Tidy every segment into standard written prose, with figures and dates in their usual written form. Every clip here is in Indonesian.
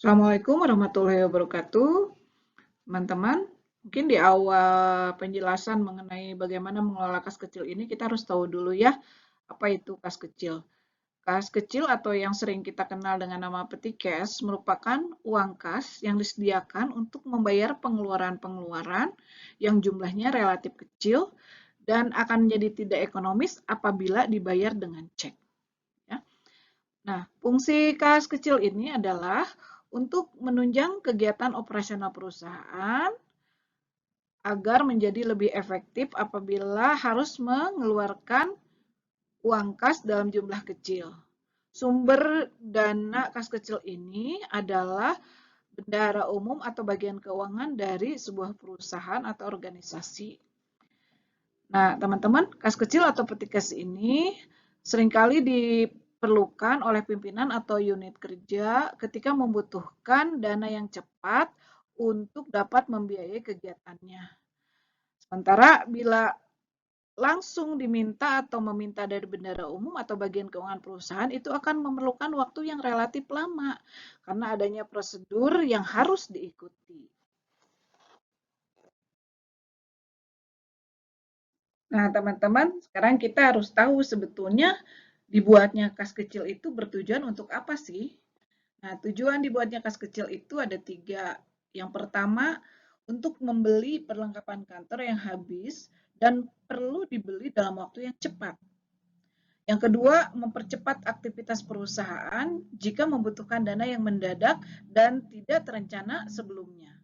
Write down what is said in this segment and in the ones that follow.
Assalamualaikum warahmatullahi wabarakatuh. Teman-teman, mungkin di awal penjelasan mengenai bagaimana mengelola kas kecil ini, kita harus tahu dulu ya, apa itu kas kecil. Kas kecil atau yang sering kita kenal dengan nama peti cash merupakan uang kas yang disediakan untuk membayar pengeluaran-pengeluaran yang jumlahnya relatif kecil dan akan menjadi tidak ekonomis apabila dibayar dengan cek. Ya. Nah, fungsi kas kecil ini adalah untuk menunjang kegiatan operasional perusahaan agar menjadi lebih efektif apabila harus mengeluarkan uang kas dalam jumlah kecil. Sumber dana kas kecil ini adalah bendahara umum atau bagian keuangan dari sebuah perusahaan atau organisasi. Nah, teman-teman, kas kecil atau peti kas ini seringkali diperlukan oleh pimpinan atau unit kerja ketika membutuhkan dana yang cepat untuk dapat membiayai kegiatannya. Sementara bila langsung diminta atau meminta dari bendahara umum atau bagian keuangan perusahaan itu akan memerlukan waktu yang relatif lama karena adanya prosedur yang harus diikuti. Nah, teman-teman, sekarang kita harus tahu sebetulnya dibuatnya kas kecil itu bertujuan untuk apa sih? Nah, tujuan dibuatnya kas kecil itu ada 3. Yang pertama, untuk membeli perlengkapan kantor yang habis dan perlu dibeli dalam waktu yang cepat. Yang kedua, mempercepat aktivitas perusahaan jika membutuhkan dana yang mendadak dan tidak terencana sebelumnya.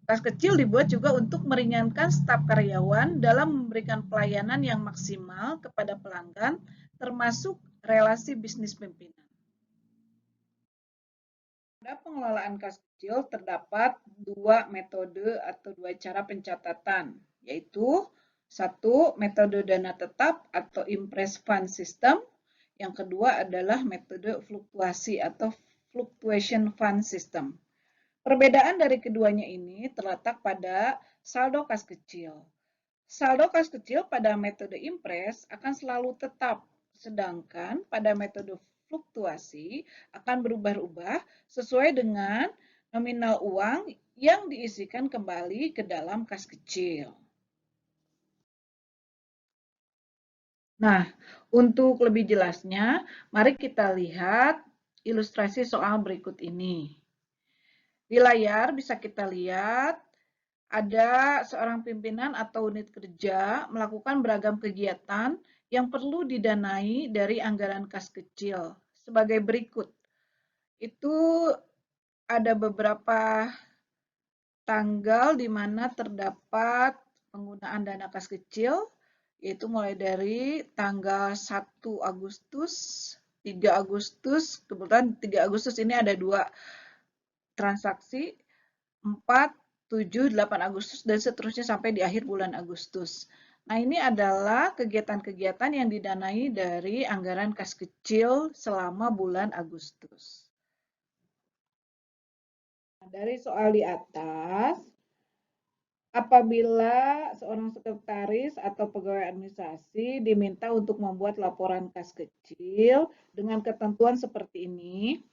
Kas kecil dibuat juga untuk meringankan staf karyawan dalam memberikan pelayanan yang maksimal kepada pelanggan, termasuk relasi bisnis pimpinan. Pada pengelolaan kas kecil terdapat 2 metode atau 2 cara pencatatan, yaitu 1 metode dana tetap atau impress fund system, yang kedua adalah metode fluktuasi atau fluctuation fund system. Perbedaan dari keduanya ini terletak pada saldo kas kecil. Saldo kas kecil pada metode impress akan selalu tetap, sedangkan pada metode fluktuasi akan berubah-ubah sesuai dengan nominal uang yang diisikan kembali ke dalam kas kecil. Nah, untuk lebih jelasnya, mari kita lihat ilustrasi soal berikut ini. Di layar bisa kita lihat ada seorang pimpinan atau unit kerja melakukan beragam kegiatan yang perlu didanai dari anggaran kas kecil sebagai berikut. Itu ada beberapa tanggal di mana terdapat penggunaan dana kas kecil, yaitu mulai dari tanggal 1 Agustus, 3 Agustus, kebetulan 3 Agustus ini ada 2 transaksi, 4, 7, 8 Agustus, dan seterusnya sampai di akhir bulan Agustus. Nah, ini adalah kegiatan-kegiatan yang didanai dari anggaran kas kecil selama bulan Agustus. Nah, dari soal di atas, apabila seorang sekretaris atau pegawai administrasi diminta untuk membuat laporan kas kecil dengan ketentuan seperti ini,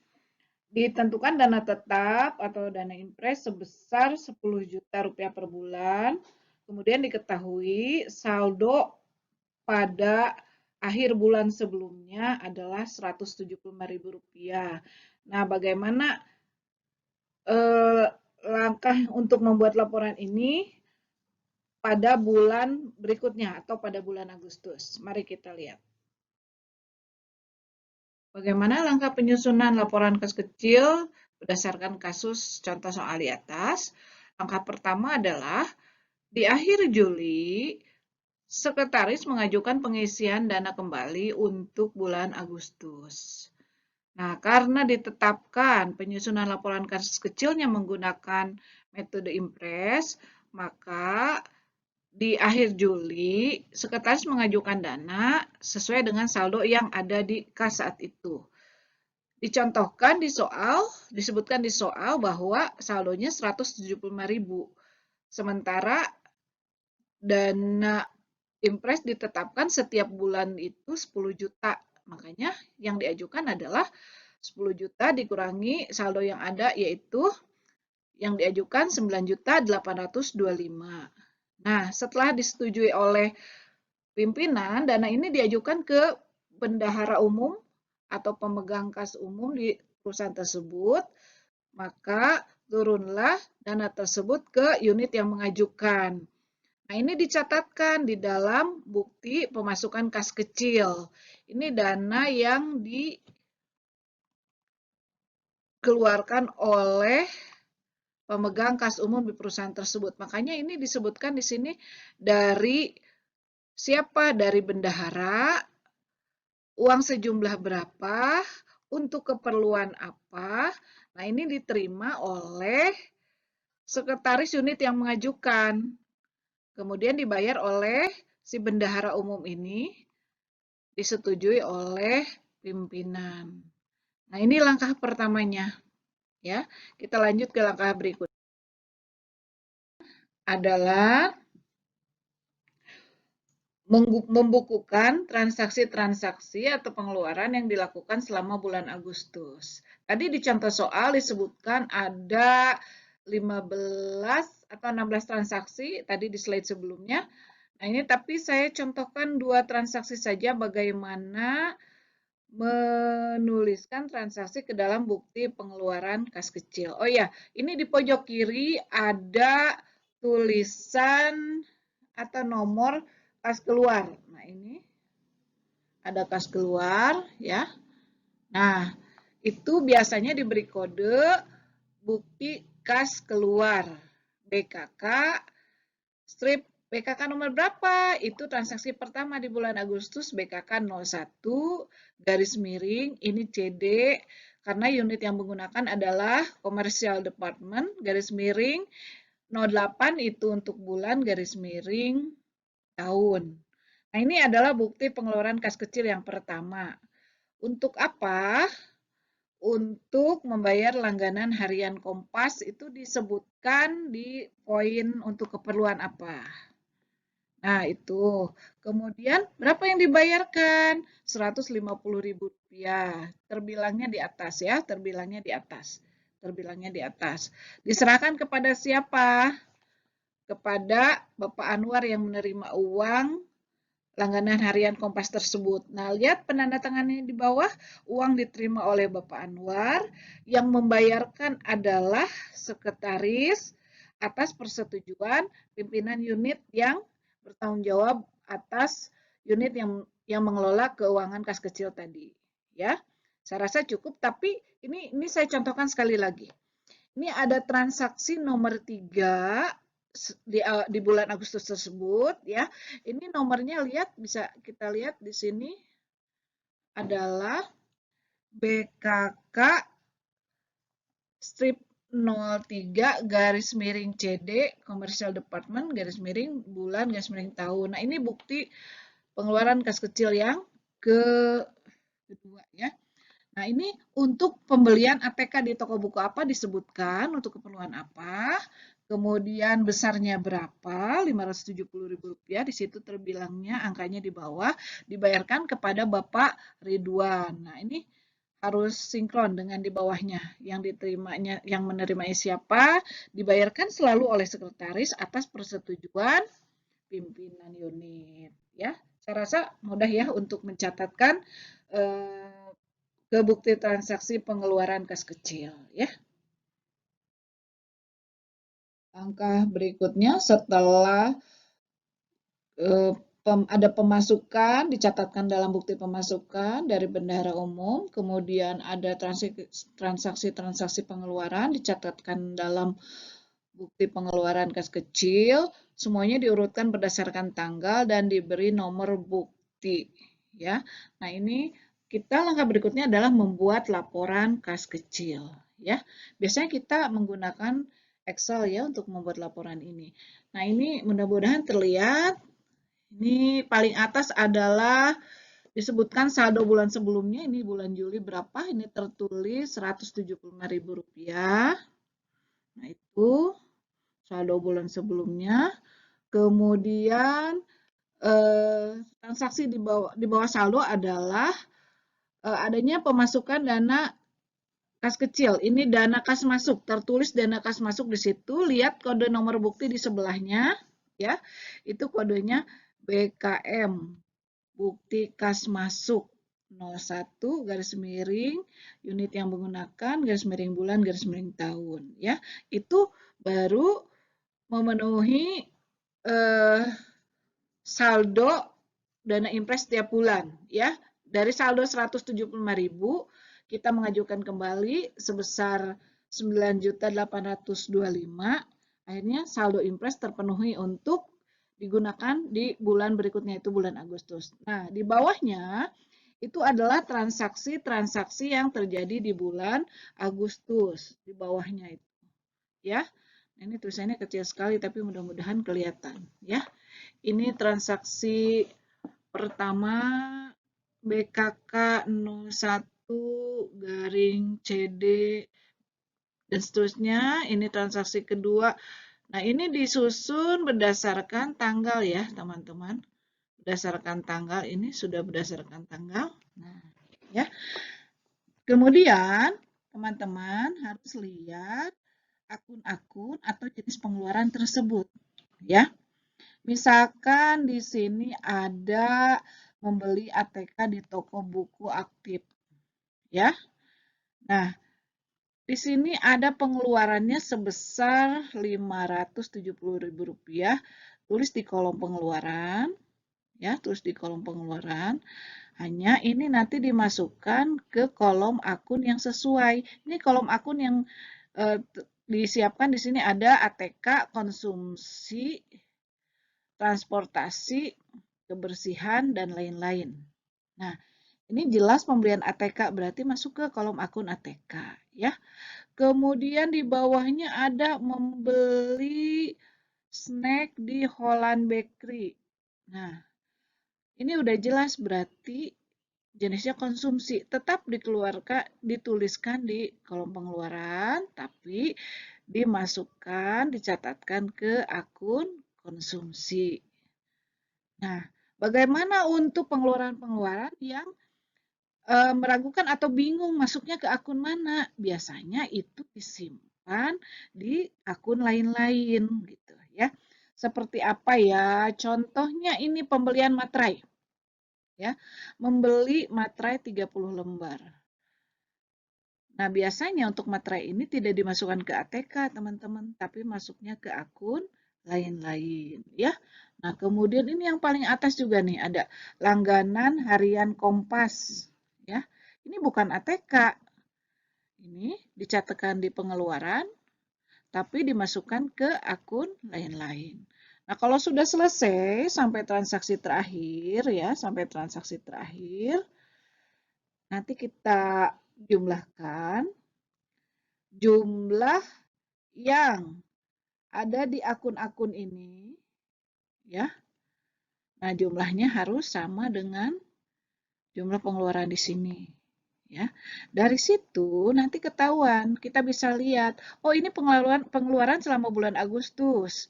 ditentukan dana tetap atau dana impres sebesar 10 juta rupiah per bulan. Kemudian diketahui saldo pada akhir bulan sebelumnya adalah Rp175.000. Nah, bagaimana langkah untuk membuat laporan ini pada bulan berikutnya atau pada bulan Agustus? Mari kita lihat. Bagaimana langkah penyusunan laporan kas kecil berdasarkan kasus contoh soal di atas? Langkah pertama adalah di akhir Juli, sekretaris mengajukan pengisian dana kembali untuk bulan Agustus. Nah, karena ditetapkan penyusunan laporan kas kecilnya menggunakan metode impress, maka di akhir Juli, sekretaris mengajukan dana sesuai dengan saldo yang ada di kas saat itu. Dicontohkan di soal, disebutkan di soal bahwa saldonya 175.000. Sementara dana impres ditetapkan setiap bulan itu 10 juta. Makanya yang diajukan adalah 10 juta dikurangi saldo yang ada, yaitu yang diajukan 9.825.000. Nah, setelah disetujui oleh pimpinan, dana ini diajukan ke bendahara umum atau pemegang kas umum di perusahaan tersebut, maka turunlah dana tersebut ke unit yang mengajukan. Nah, ini dicatatkan di dalam bukti pemasukan kas kecil. Ini dana yang dikeluarkan oleh pemegang kas umum di perusahaan tersebut. Makanya ini disebutkan di sini dari siapa? Dari bendahara, uang sejumlah berapa, untuk keperluan apa. Nah, ini diterima oleh sekretaris unit yang mengajukan. Kemudian dibayar oleh si bendahara umum ini, disetujui oleh pimpinan. Nah, ini langkah pertamanya. Ya, kita lanjut ke langkah berikut. Adalah membukukan transaksi-transaksi atau pengeluaran yang dilakukan selama bulan Agustus. Tadi di contoh soal disebutkan ada 15 atau 16 transaksi tadi di slide sebelumnya. Nah, ini tapi saya contohkan 2 transaksi saja bagaimana menuliskan transaksi ke dalam bukti pengeluaran kas kecil. Oh ya, ini di pojok kiri ada tulisan atau nomor kas keluar. Nah, ini ada kas keluar ya. Nah, itu biasanya diberi kode bukti kas keluar BKK strip BKK nomor berapa? Itu transaksi pertama di bulan Agustus BKK 01 garis miring ini CD karena unit yang menggunakan adalah Commercial Department garis miring 08 itu untuk bulan garis miring tahun. Nah, ini adalah bukti pengeluaran kas kecil yang pertama. Untuk apa? Untuk membayar langganan harian Kompas itu disebutkan di poin untuk keperluan apa. Nah, itu. Kemudian berapa yang dibayarkan? Rp150.000. Terbilangnya di atas ya, terbilangnya di atas. Terbilangnya di atas. Diserahkan kepada siapa? Kepada Bapak Anwar yang menerima uang langganan harian Kompas tersebut. Nah, lihat penanda tangannya di bawah, uang diterima oleh Bapak Anwar, yang membayarkan adalah sekretaris atas persetujuan pimpinan unit yang bertanggung jawab atas unit yang mengelola keuangan kas kecil tadi. Ya, saya rasa cukup, tapi ini saya contohkan sekali lagi. Ini ada transaksi nomor 3 di bulan Agustus tersebut ya. Ini nomornya lihat bisa kita lihat di sini adalah BKK strip 03 garis miring CD Commercial Department garis miring bulan garis miring tahun. Nah, ini bukti pengeluaran kas kecil yang kedua ya. Nah, ini untuk pembelian ATK di toko buku apa disebutkan untuk keperluan apa, kemudian besarnya berapa, Rp570.000, di situ terbilangnya angkanya di bawah, dibayarkan kepada Bapak Ridwan. Nah, ini harus sinkron dengan di bawahnya, yang diterimanya, yang menerimanya siapa, dibayarkan selalu oleh sekretaris atas persetujuan pimpinan unit. Ya, saya rasa mudah ya untuk mencatatkan ke bukti transaksi pengeluaran kas kecil ya. Langkah berikutnya setelah ada pemasukan dicatatkan dalam bukti pemasukan dari bendahara umum, kemudian ada transaksi-transaksi pengeluaran dicatatkan dalam bukti pengeluaran kas kecil, semuanya diurutkan berdasarkan tanggal dan diberi nomor bukti ya. Nah, ini kita langkah berikutnya adalah membuat laporan kas kecil ya. Biasanya kita menggunakan Excel ya untuk membuat laporan ini. Nah, ini mudah-mudahan terlihat. Ini paling atas adalah disebutkan saldo bulan sebelumnya, ini bulan Juli berapa? Ini tertulis Rp175.000. Nah, itu saldo bulan sebelumnya. Kemudian transaksi di bawah saldo adalah adanya pemasukan dana Kas kecil, ini dana kas masuk, tertulis dana kas masuk di situ, lihat kode nomor bukti di sebelahnya, ya, itu kodenya BKM, bukti kas masuk 01 garis miring, unit yang menggunakan garis miring bulan, garis miring tahun, ya, itu baru memenuhi saldo dana impres setiap bulan, ya. Dari saldo 175.000 kita mengajukan kembali sebesar 9.825, akhirnya saldo impres terpenuhi untuk digunakan di bulan berikutnya, itu bulan Agustus. Nah, di bawahnya itu adalah transaksi-transaksi yang terjadi di bulan Agustus, di bawahnya itu, ya. Ini tulisannya kecil sekali tapi mudah-mudahan kelihatan, ya. Ini transaksi pertama BKK 01 garing CD dan seterusnya. Ini transaksi kedua. Nah, ini disusun berdasarkan tanggal ya, teman-teman. Berdasarkan tanggal, ini sudah berdasarkan tanggal. Nah, ya. Kemudian, teman-teman harus lihat akun-akun atau jenis pengeluaran tersebut, ya. Misalkan di sini ada membeli ATK di toko buku aktif, ya. Nah, di sini ada pengeluarannya sebesar Rp570.000. Tulis di kolom pengeluaran, ya, tulis di kolom pengeluaran. Hanya ini nanti dimasukkan ke kolom akun yang sesuai. Ini kolom akun yang disiapkan di sini ada ATK, konsumsi, transportasi, kebersihan, dan lain-lain. Nah, ini jelas pembelian ATK berarti masuk ke kolom akun ATK, ya. Kemudian di bawahnya ada membeli snack di Holland Bakery. Nah, ini udah jelas berarti jenisnya konsumsi. Tetap dituliskan di kolom pengeluaran, tapi dimasukkan, dicatatkan ke akun konsumsi. Nah, bagaimana untuk pengeluaran-pengeluaran yang meragukan atau bingung masuknya ke akun mana? Biasanya itu disimpan di akun lain-lain gitu ya. Seperti apa ya? Contohnya ini pembelian materai. Ya. Membeli materai 30 lembar. Nah, biasanya untuk materai ini tidak dimasukkan ke ATK, teman-teman, tapi masuknya ke akun lain-lain, ya. Nah, kemudian ini yang paling atas juga nih, ada langganan harian Kompas, ya. Ini bukan ATK. Ini dicatatkan di pengeluaran, tapi dimasukkan ke akun lain-lain. Nah, kalau sudah selesai sampai transaksi terakhir, ya, sampai transaksi terakhir, nanti kita jumlahkan jumlah yang ada di akun-akun ini, ya. Nah, jumlahnya harus sama dengan jumlah pengeluaran di sini, ya. Dari situ nanti ketahuan, kita bisa lihat, oh ini pengeluaran selama bulan Agustus.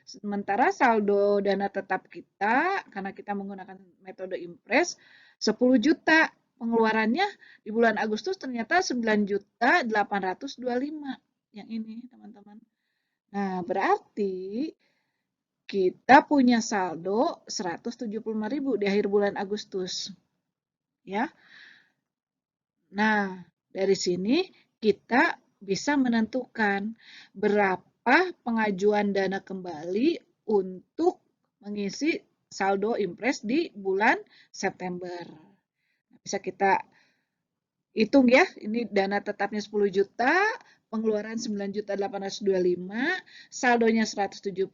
Sementara saldo dana tetap kita, karena kita menggunakan metode impres, 10 juta. Pengeluarannya di bulan Agustus ternyata 9.825. Yang ini, teman-teman. Nah, berarti kita punya saldo 175.000 di akhir bulan Agustus. Ya. Nah, dari sini kita bisa menentukan berapa pengajuan dana kembali untuk mengisi saldo impres di bulan September. Bisa kita hitung ya, ini dana tetapnya 10 juta, pengeluaran 9.825, saldonya 175,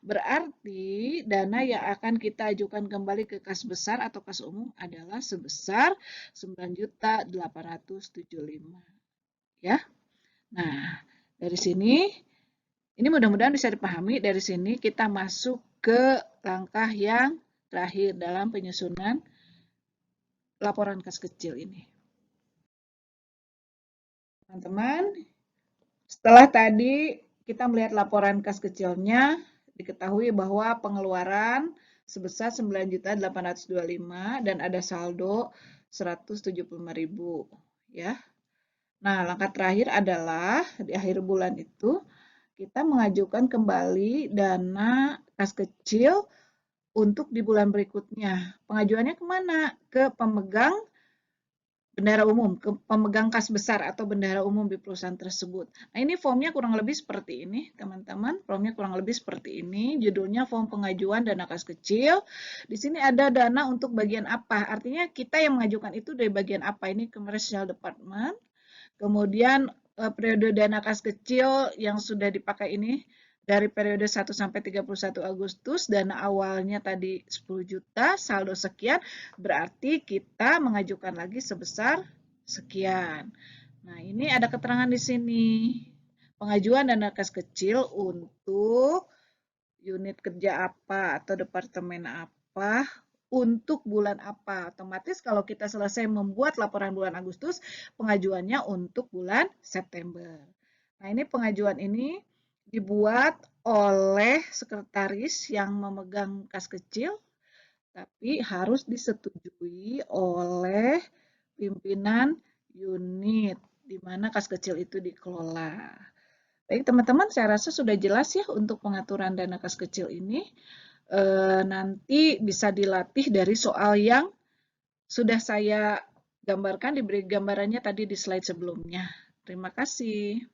berarti dana yang akan kita ajukan kembali ke kas besar atau kas umum adalah sebesar 9.875. Ya. Nah, dari sini ini mudah-mudahan bisa dipahami. Dari sini kita masuk ke langkah yang terakhir dalam penyusunan laporan kas kecil ini. Teman-teman, setelah tadi kita melihat laporan kas kecilnya, diketahui bahwa pengeluaran sebesar 9.825 dan ada saldo 175.000, ya. Nah, langkah terakhir adalah di akhir bulan itu kita mengajukan kembali dana kas kecil untuk di bulan berikutnya. Pengajuannya kemana? Ke pemegang bendahara umum, ke pemegang kas besar atau bendahara umum di perusahaan tersebut. Nah, ini formnya kurang lebih seperti ini, teman-teman. Formnya kurang lebih seperti ini. Judulnya form pengajuan dana kas kecil. Di sini ada dana untuk bagian apa? Artinya kita yang mengajukan itu dari bagian apa? Ini Commercial Department. Kemudian periode dana kas kecil yang sudah dipakai ini dari periode 1 sampai 31 Agustus, dana awalnya tadi 10 juta, saldo sekian, berarti kita mengajukan lagi sebesar sekian. Nah, ini ada keterangan di sini. Pengajuan dana kas kecil untuk unit kerja apa atau departemen apa untuk bulan apa. Otomatis kalau kita selesai membuat laporan bulan Agustus, pengajuannya untuk bulan September. Nah, ini pengajuan ini dibuat oleh sekretaris yang memegang kas kecil, tapi harus disetujui oleh pimpinan unit di mana kas kecil itu dikelola. Baik, teman-teman, saya rasa sudah jelas ya untuk pengaturan dana kas kecil ini. Nanti bisa dilatih dari soal yang sudah saya gambarkan, diberi gambarannya tadi di slide sebelumnya. Terima kasih.